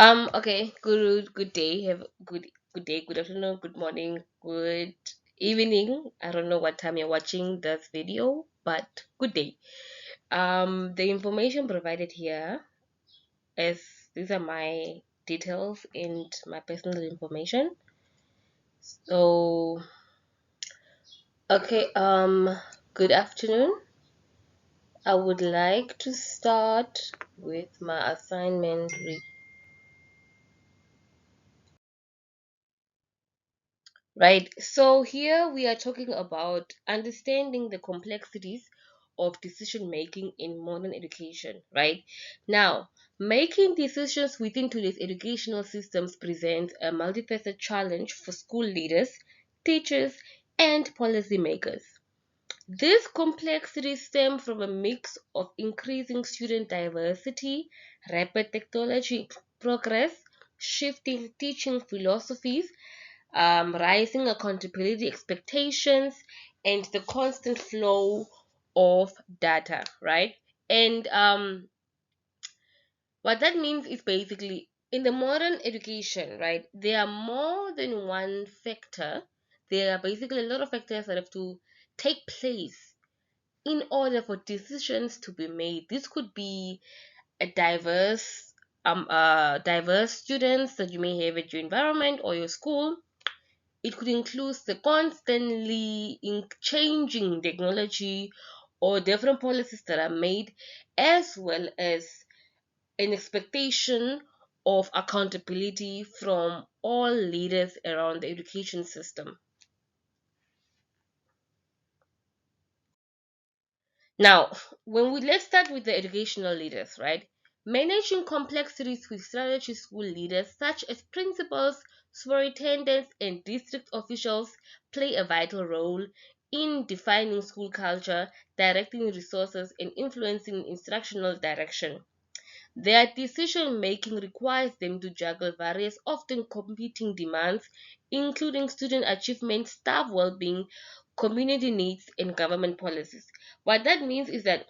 Okay. Good day. Have good day, good afternoon, good morning, good evening. I don't know what time you're watching this video, but good day. The information provided here is these are my details and my personal information. So, okay, good afternoon. I would like to start with my assignment. Right. So here we are talking about understanding the complexities of decision making in modern education, right? Now, making decisions within today's educational systems presents a multifaceted challenge for school leaders, teachers, and policymakers. These complexities stem from a mix of increasing student diversity, rapid technology progress, shifting teaching philosophies, rising accountability expectations, and the constant flow of data, right? And what that means is basically in the modern education, right, there are more than one factor. There are basically a lot of factors that have to take place in order for decisions to be made. This could be a diverse students that you may have at your environment or your school. It could include the constantly changing technology or different policies that are made, as well as an expectation of accountability from all leaders around the education system. Now, let's start with the educational leaders, right? Managing complexities with strategy school leaders such as principals, superintendents, and district officials play a vital role in defining school culture, directing resources, and influencing instructional direction. Their decision making requires them to juggle various, often competing demands, including student achievement, staff well being, community needs, and government policies. What that means is that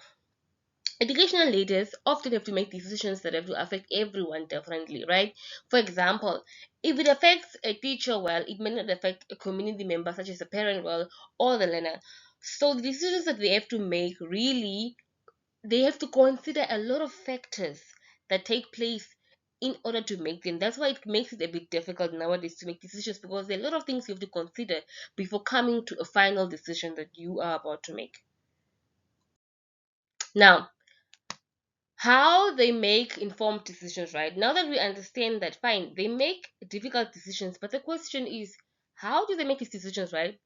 educational leaders often have to make decisions that have to affect everyone differently, right? For example, if it affects a teacher well, it may not affect a community member, such as a parent well, or the learner. So the decisions that they have to make really they have to consider a lot of factors that take place in order to make them. That's why it makes it a bit difficult nowadays to make decisions because there are a lot of things you have to consider before coming to a final decision that you are about to make. Now, how they make informed decisions, right? Now that we understand that, fine, they make difficult decisions, but the question is, how do they make these decisions, right?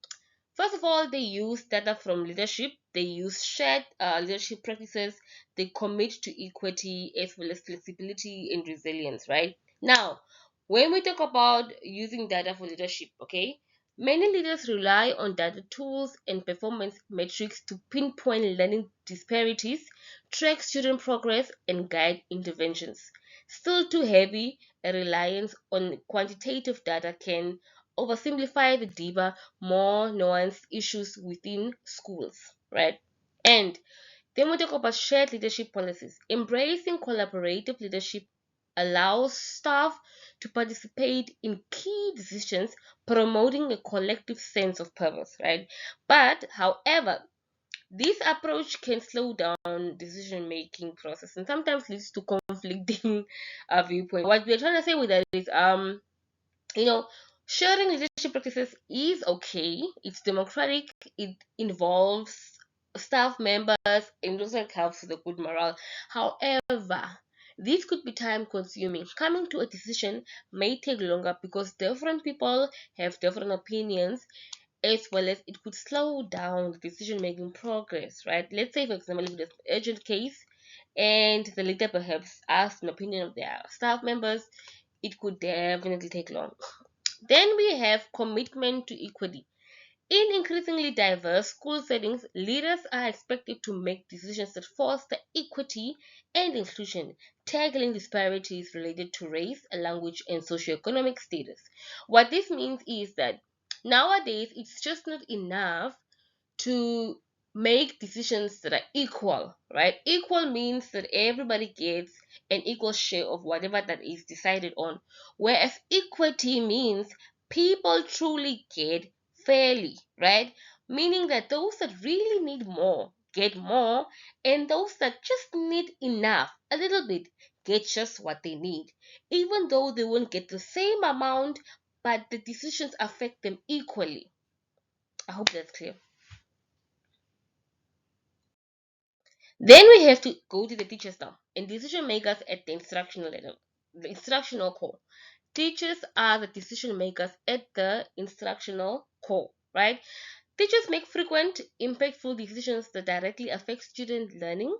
First of all, they use data from leadership, they use shared leadership practices, they commit to equity as well as flexibility and resilience, right? Now, when we talk about using data for leadership, okay, many leaders rely on data tools and performance metrics to pinpoint learning disparities, track student progress, and guide interventions. Still too heavy, a reliance on quantitative data can oversimplify the deeper, more nuanced issues within schools, right? And then we talk about shared leadership policies. Embracing collaborative leadership allows staff to participate in key decisions, promoting a collective sense of purpose, right? But, however, this approach can slow down decision making process and sometimes leads to conflicting viewpoints. What we're trying to say with that is, you know, sharing leadership practices is okay. It's democratic. It involves staff members and also helps with the good morale. However, this could be time consuming. Coming to a decision may take longer because different people have different opinions, as well as it could slow down the decision making progress, right? Let's say, for example, if there's an urgent case and the leader perhaps asks an opinion of their staff members, it could definitely take long. Then we have commitment to equity. In increasingly diverse school settings, leaders are expected to make decisions that foster equity and inclusion, tackling disparities related to race, language, and socioeconomic status. What this means is that nowadays it's just not enough to make decisions that are equal, right? Equal means that everybody gets an equal share of whatever that is decided on, whereas equity means people truly get fairly, right? Meaning that those that really need more get more, and those that just need enough, a little bit, get just what they need, even though they won't get the same amount, but the decisions affect them equally. I hope that's clear. Then we have to go to the teachers now and decision makers at the instructional level, the instructional core. Teachers are the decision makers at the instructional core, right? Teachers make frequent, impactful decisions that directly affect student learning,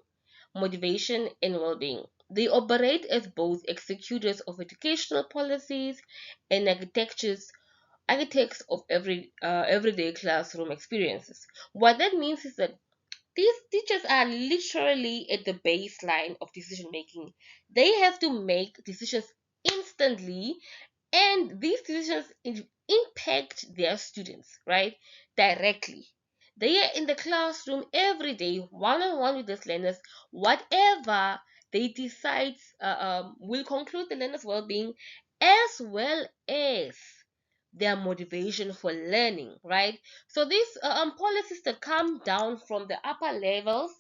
motivation, and well-being. They operate as both executors of educational policies and architects of everyday classroom experiences. What that means is that these teachers are literally at the baseline of decision making. They have to make decisions instantly, and these decisions impact their students, right? Directly. They are in the classroom every day, one on one with these learners. Whatever they decide will conclude the learner's well being, as well as their motivation for learning, right? So these policies that come down from the upper levels,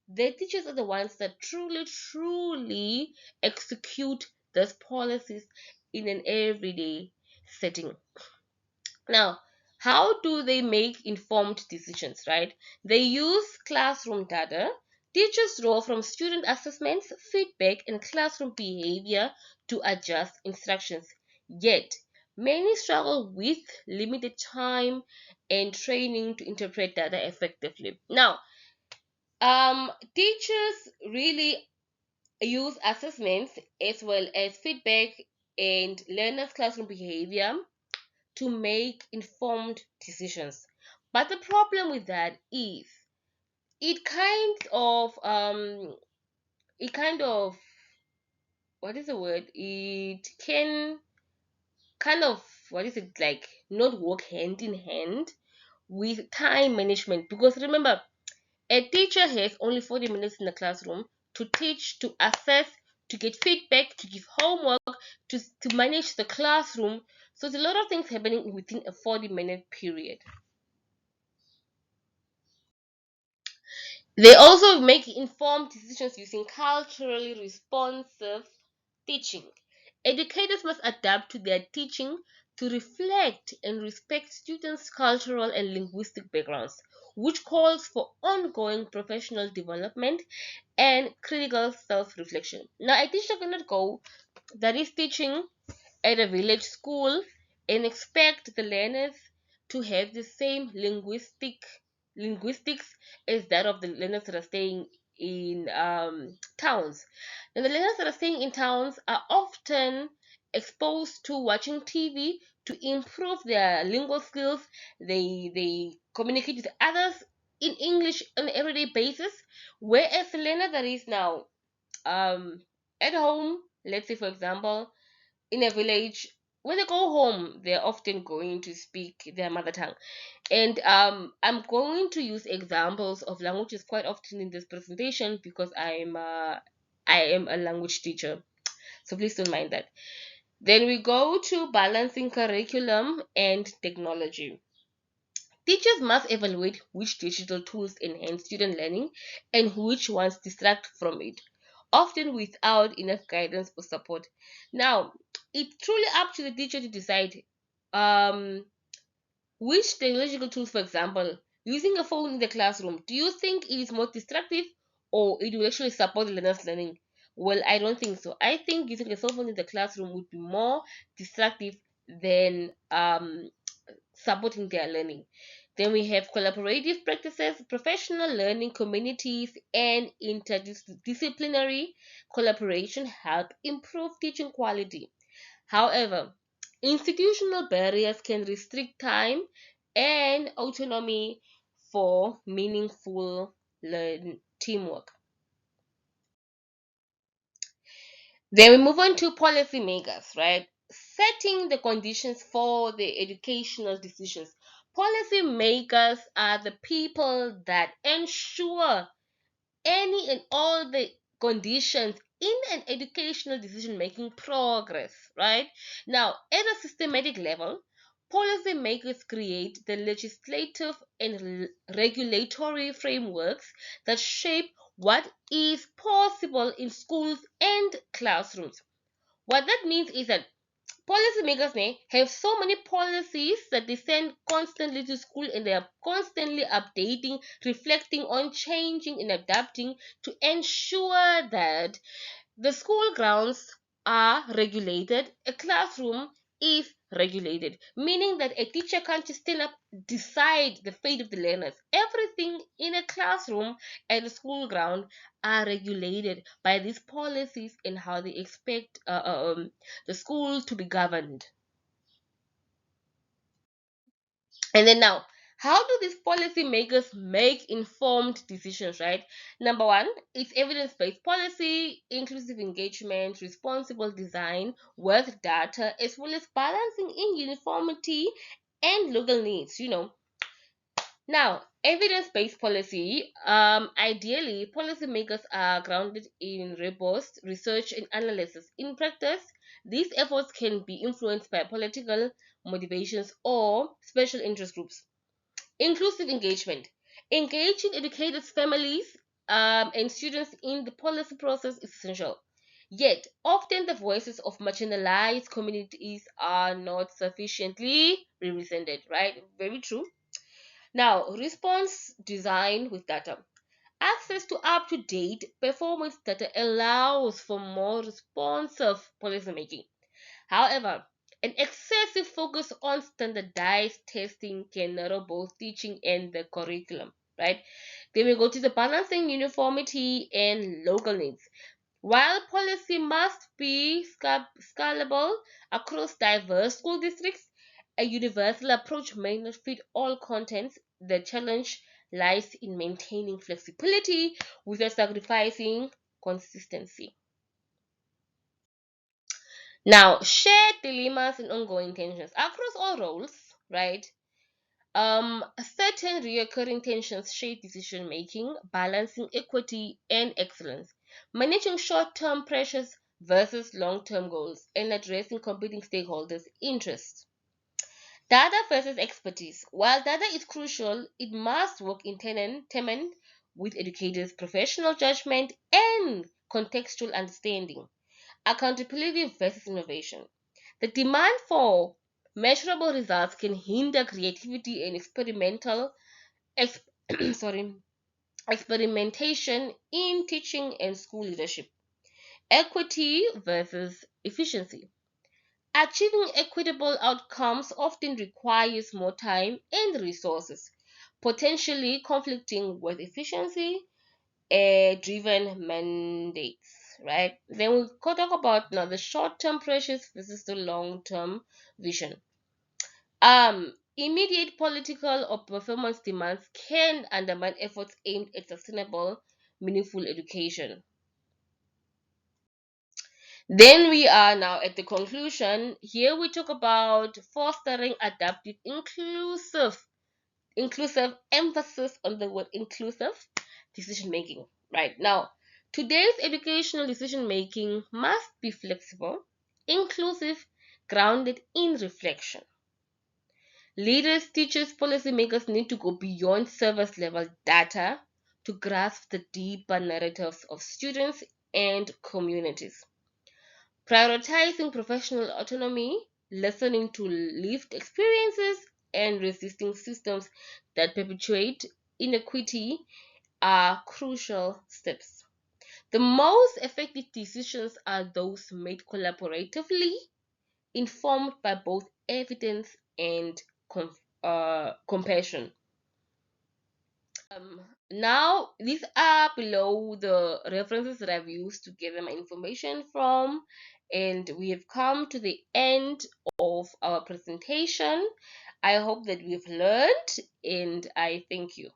the teachers are the ones that truly execute those policies in an everyday setting. Now, how do they make informed decisions, right? They use classroom data. Teachers draw from student assessments, feedback, and classroom behavior to adjust instructions. Yet, many struggle with limited time and training to interpret data effectively. Now, teachers really use assessments as well as feedback and learners' classroom behavior to make informed decisions. But the problem with that is it kind of it kind of what is the word? It can kind of what is it like not work hand in hand with time management, because remember, a teacher has only 40 minutes in the classroom to teach, to assess, to get feedback, to give homework, to manage the classroom. So there's a lot of things happening within a 40-minute period. They also make informed decisions using culturally responsive teaching. Educators must adapt to their teaching to reflect and respect students' cultural and linguistic backgrounds, which calls for ongoing professional development and critical self reflection. Now, a teacher cannot go that is teaching at a village school and expect the learners to have the same linguistics as that of the learners that are staying in towns. And the learners that are staying in towns are often exposed to watching TV to improve their lingual skills. They communicate with others in English on an everyday basis, whereas the learner that is now um at home, let's say for example in a village, when they go home they're often going to speak their mother tongue. And I'm going to use examples of languages quite often in this presentation because I am a language teacher, so please don't mind that. Then we go to balancing curriculum and technology. Teachers must evaluate which digital tools enhance student learning and which ones distract from it, often without enough guidance or support. Now, it's truly up to the teacher to decide um, which technological tools, for example, using a phone in the classroom, do you think it is more destructive or it will actually support the learner's learning? Well, I don't think so. I think using a cell phone in the classroom would be more destructive than supporting their learning. Then we have collaborative practices, professional learning communities, and interdisciplinary collaboration help improve teaching quality. However, institutional barriers can restrict time and autonomy for meaningful teamwork. Then we move on to policymakers, right? Setting the conditions for the educational decisions. Policy makers are the people that ensure any and all the conditions in an educational decision making progress, right? Now, at a systematic level, policymakers create the legislative and regulatory frameworks that shape what is possible in schools and classrooms. What that means is that policymakers have so many policies that they send constantly to school, and they are constantly updating, reflecting on changing and adapting to ensure that the school grounds are regulated, a classroom is regulated, meaning that a teacher can't just stand up, decide the fate of the learners. Everything in a classroom and the school ground are regulated by these policies and how they expect the school to be governed. And then now, how do these policymakers make informed decisions, right? Number one, it's evidence-based policy, inclusive engagement, responsible design with data, as well as balancing in uniformity and local needs. Now, evidence-based policy, ideally, policymakers are grounded in robust research and analysis. In practice, these efforts can be influenced by political motivations or special interest groups. Inclusive engagement. Engaging educators, families, and students in the policy process is essential. Yet, often the voices of marginalized communities are not sufficiently represented, right? Very true. Now, response design with data. Access to up to date performance data allows for more responsive policymaking. However, an excessive focus on standardized testing can narrow both teaching and the curriculum, right? Then we go to the balancing uniformity and local needs. While policy must be scalable across diverse school districts, a universal approach may not fit all contents. The challenge lies in maintaining flexibility without sacrificing consistency. Now, shared dilemmas and ongoing tensions across all roles, right? Certain recurring tensions shape decision making, balancing equity and excellence, managing short-term pressures versus long-term goals, and addressing competing stakeholders' interests. Data versus expertise. While data is crucial, it must work in tandem with educators' professional judgment and contextual understanding. Accountability versus innovation. The demand for measurable results can hinder creativity and ex- sorry, experimentation in teaching and school leadership. Equity versus efficiency. Achieving equitable outcomes often requires more time and resources, potentially conflicting with efficiency driven mandates, right? Then we could talk about now the short-term pressures versus the long-term vision. Immediate political or performance demands can undermine efforts aimed at sustainable, meaningful education. Then we are now at the conclusion. Here we talk about fostering adaptive, inclusive emphasis on the word inclusive decision making. Right now, today's educational decision making must be flexible, inclusive, grounded in reflection. Leaders, teachers, policymakers need to go beyond service level data to grasp the deeper narratives of students and communities. Prioritizing professional autonomy, listening to lived experiences, and resisting systems that perpetuate inequity are crucial steps. The most effective decisions are those made collaboratively, informed by both evidence and compassion. Now, these are below the references that I've used to gather my information from, and we have come to the end of our presentation. I hope that we've learned, and I thank you.